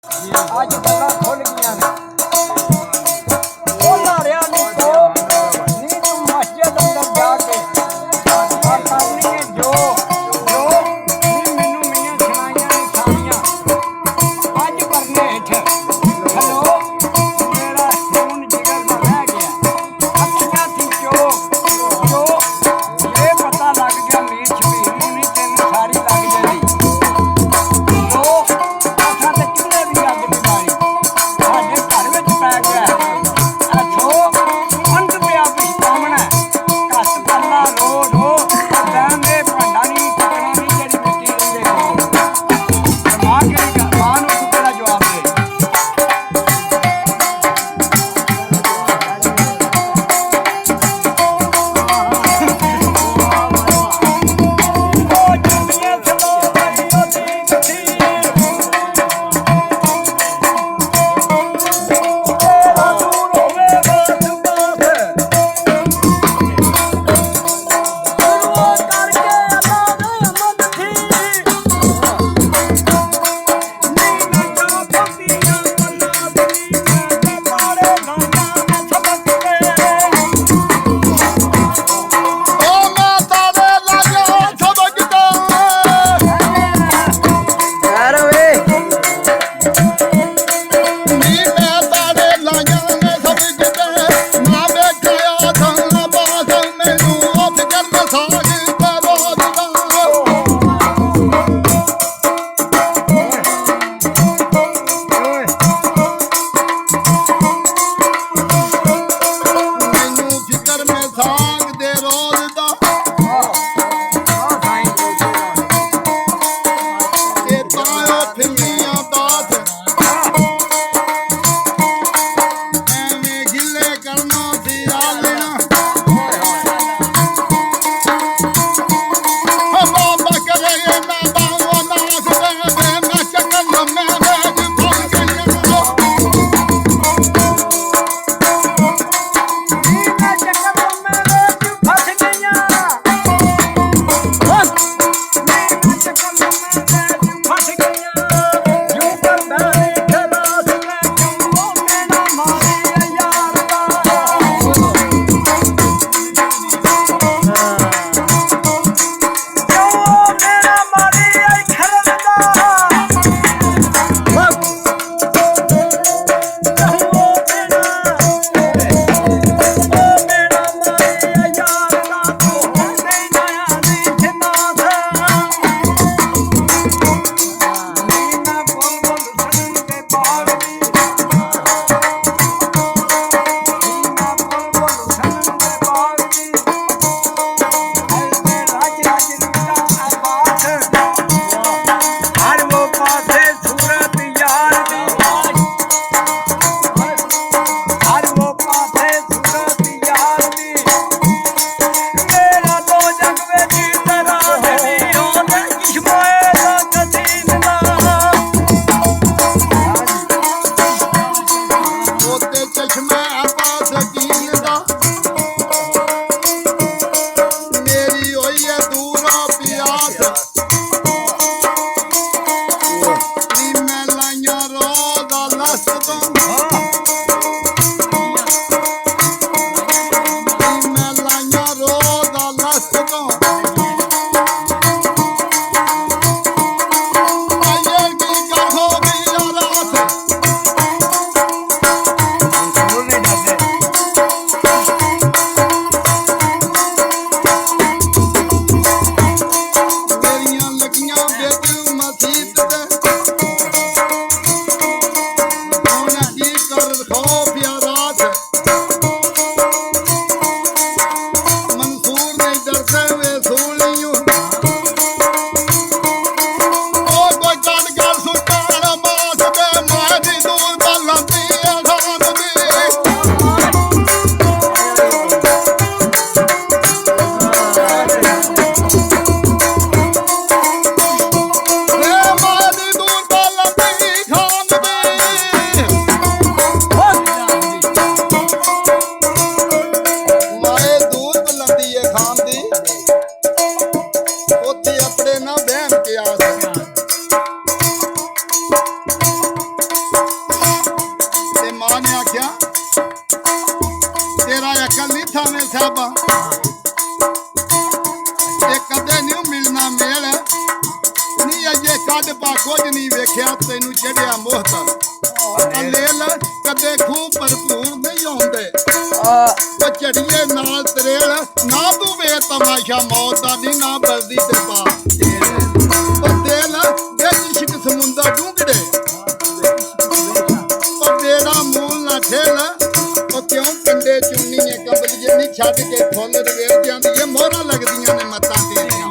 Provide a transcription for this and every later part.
ਅੱਜ ਗੱਲਾਂ ਖੁੱਲ ਗਈਆਂ ਨੇ। ਉਹ ਲਾਰਿਆ ਨੀ ਤੂੰ ਮਸਜਿਦ ਅੰਦਰ ਜਾ ਕੇ ਆ ਕਰਨੀ ਹੈ ਜੋ ਨੀ ਮੈਨੂੰ ਮੀਆਂ ਸੁਣਾਈਆਂ ਨੇ ਸਾਰੀਆਂ ਅੱਜ ਕਰਨੇ ਹੇਠ। ਹੈਲੋ ਮੇਰਾ ਖੂਨ ਜਿਗਰ ਦਾ ਰਹਿ ਗਿਆ ਅੱਖੀਆਂ ਸੀ ਜੋ ਇਹ ਪਤਾ ਲੱਗ ਗਿਆ ਮੀਰ ਸ਼ਬੀਰ ਨੂੰ ਨਹੀਂ ਤੈਨੂੰ ਸਾਰੀ ਲੱਗ ਜਾਂਦੀ। ਗਿਆ ਮੋਹਤ ਅਲੇਲ ਕਦੇ ਖੂਬ ਭਰਪੂਰ ਨਹੀਂ ਆਉਂਦੇ ਉਹ ਝੜੀਏ ਨਾਲ ਤਰੇਲ ਨਾ ਤੂੰ ਵੇ ਤਮਾਸ਼ਾ ਮੌਤ ਦਾ ਨੀ ਨਾ ਬਲਦੀ ਤੇ ਪਾ ਉਹ ਦਿਲ ਵਿੱਚ ਇਸ਼ਕ ਸਮੁੰਦਰ ਡੂੰਘੜੇ ਉਹ ਬੇੜਾ ਮੂਲ ਨਾ ਠੇਲ ਉਹ ਕਿਉਂ ਕੰਡੇ ਚੁੰਨੀ ਏ ਕੰਬਲ ਜਿੰਨੀ ਛੱਡ ਕੇ ਫੁੱਲ ਰਵੇਲ ਜਾਂਦੀ ਏ ਮੋਹਰਾਂ ਲੱਗਦੀਆਂ ਨੇ ਮੱਤਾਂ ਤੇਰੀਆਂ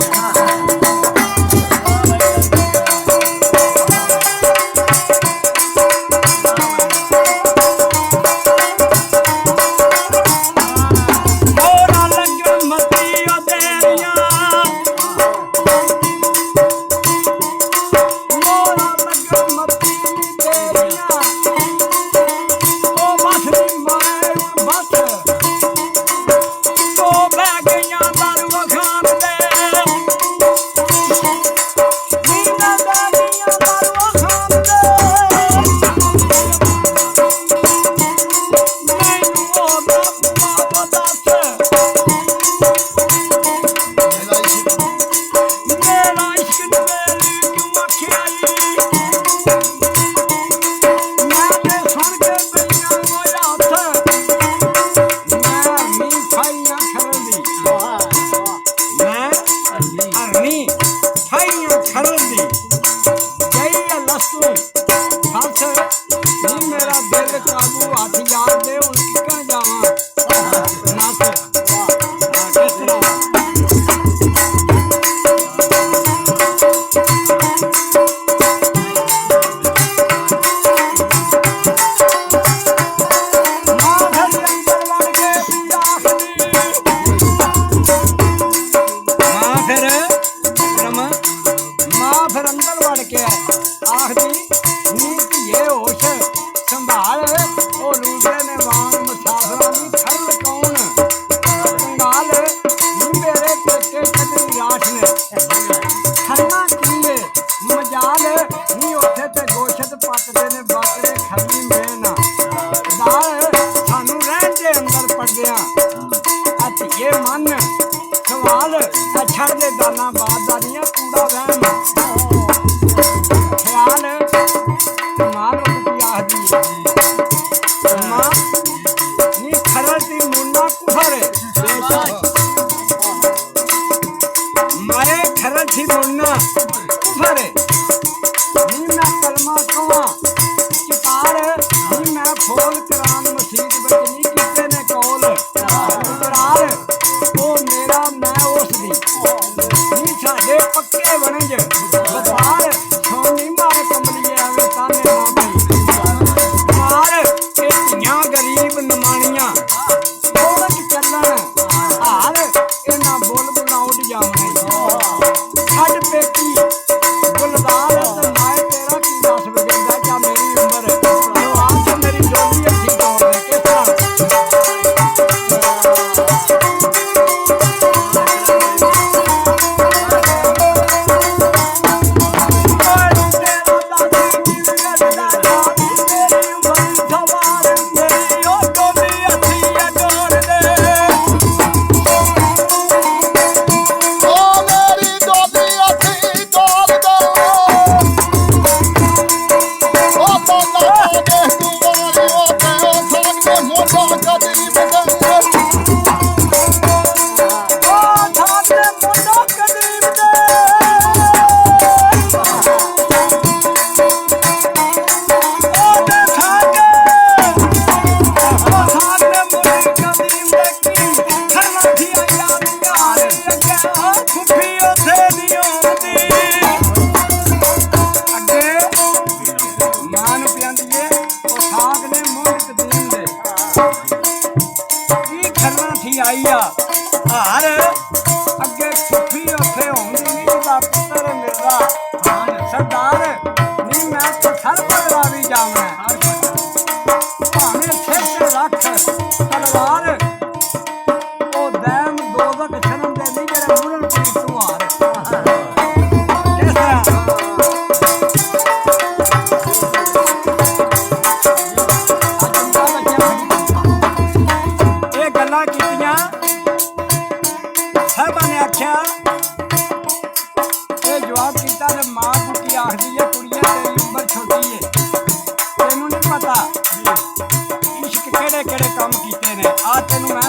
जवाब किया मां कुटी आखदी है कुड़िया तेरी उम्र छोटी है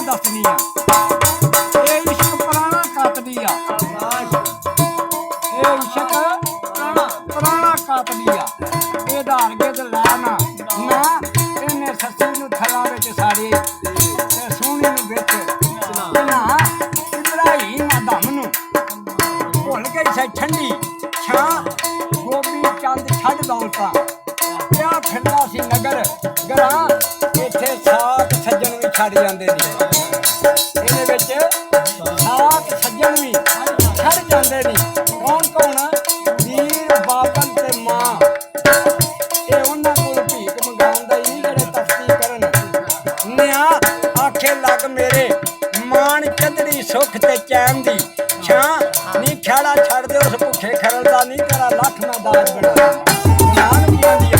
ਦੱਸਣੀ ਆ। ਇਹ ਇਸ਼ਕ ਪੁਰਾਣਾ ਕੱਤਦੀ ਆ, ਇਹ ਇਸ਼ਕ ਪੁਰਾਣਾ ਕੱਤਦੀ ਆ। ਇਹਦਾ ਹਰਗਿਜ਼ ਲੈ ਨਾ ਇਹਨੇ ਸੱਸੀ ਨੂੰ ਥਲਾਂ ਵਿੱਚ ਸਾੜੀ ਤੇ ਸੋਹਣੀ ਨੂੰ ਵਿੱਚ ਨਾ ਇਬਰਾਹੀਮ ਆਦਮ ਨੂੰ ਭੁੱਲ ਗਈ ਸੀ ਠੰਡੀ ਛਾਂ ਗੋਬੀ ਚੰਦ ਛੱਡ ਦੌਲਤਾਂ ਪਿਆ ਫਿਰਦਾ ਸੀ ਨਗਰ ਗਰਾਂ ਇੱਥੇ ਸਾਕ ਸੱਜਣ ਵੀ ਛੱਡ ਜਾਂਦੇ ਨੇ। ਇਹਦੇ ਵਿੱਚ ਸਾਕ ਸੱਜਣ ਵੀ ਛੱਡ ਜਾਂਦੇ ਨੇ। ਕੌਣ ਕੌਣ? ਵੀਰ ਬਾਬਨ ਤੇ ਮਾਂ। ਇਹ ਉਹਨਾਂ ਕੋਲ ਭੀਖ ਮੰਗਾਉਂਦਾ ਹੀ ਜਿਹੜੇ ਤਖਤੀ ਕਰਨ ਨਿਆ ਆਖੇ ਲੱਗ ਮੇਰੇ ਮਾਣ ਚੰਦੜੀ ਸੁੱਖ ਤੇ ਚੈਨ ਦੀ ਛਾਂ ਨੀ ਖੇੜਾ ਛੱਡ ਦੇ ਉਸ ਭੁੱਖੇ ਖਰਲ ਦਾ ਨਹੀਂ ਤੇਰਾ ਲੱਖ ਨਾ ਦਾਜ ਬਣਾ ਜਾਨ ਕੀ ਆਂਦੀ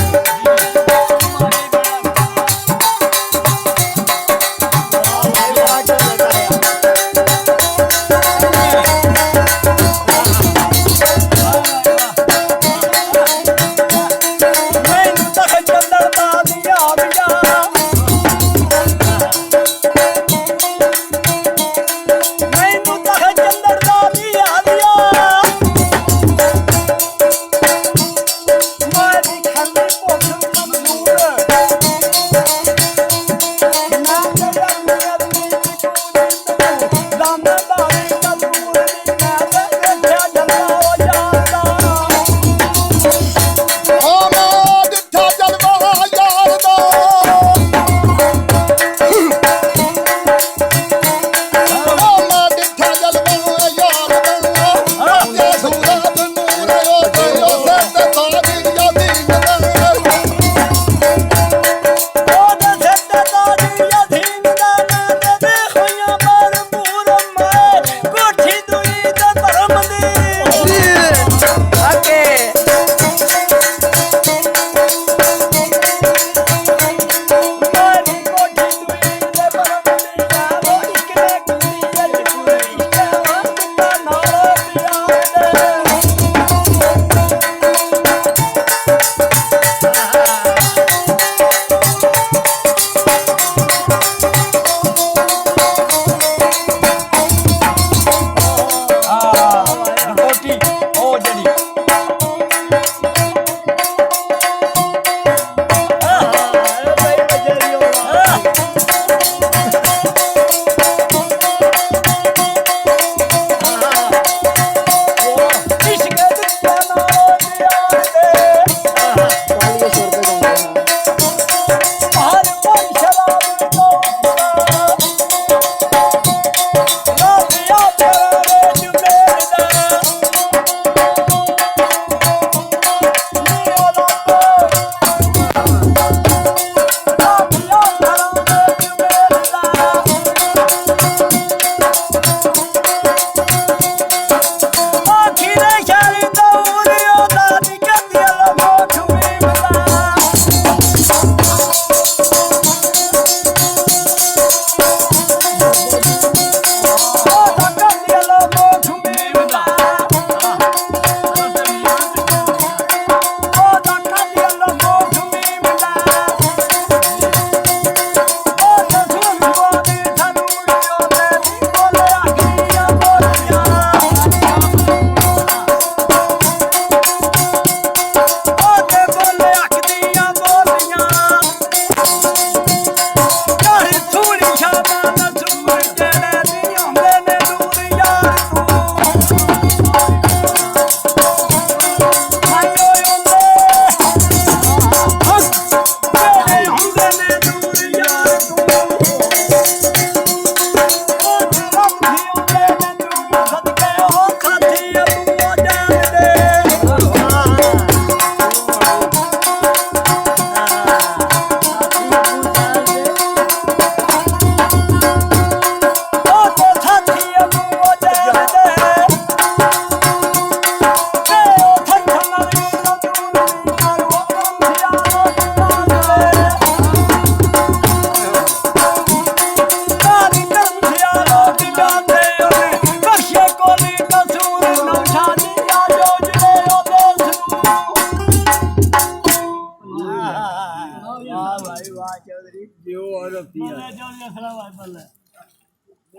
ਵਾਹ ਚੌਧਰੀ ਜਿਉ ਔਰ ਰੋਟੀ ਆ।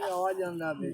ਆ ਜਾਂਦਾ ਵੇ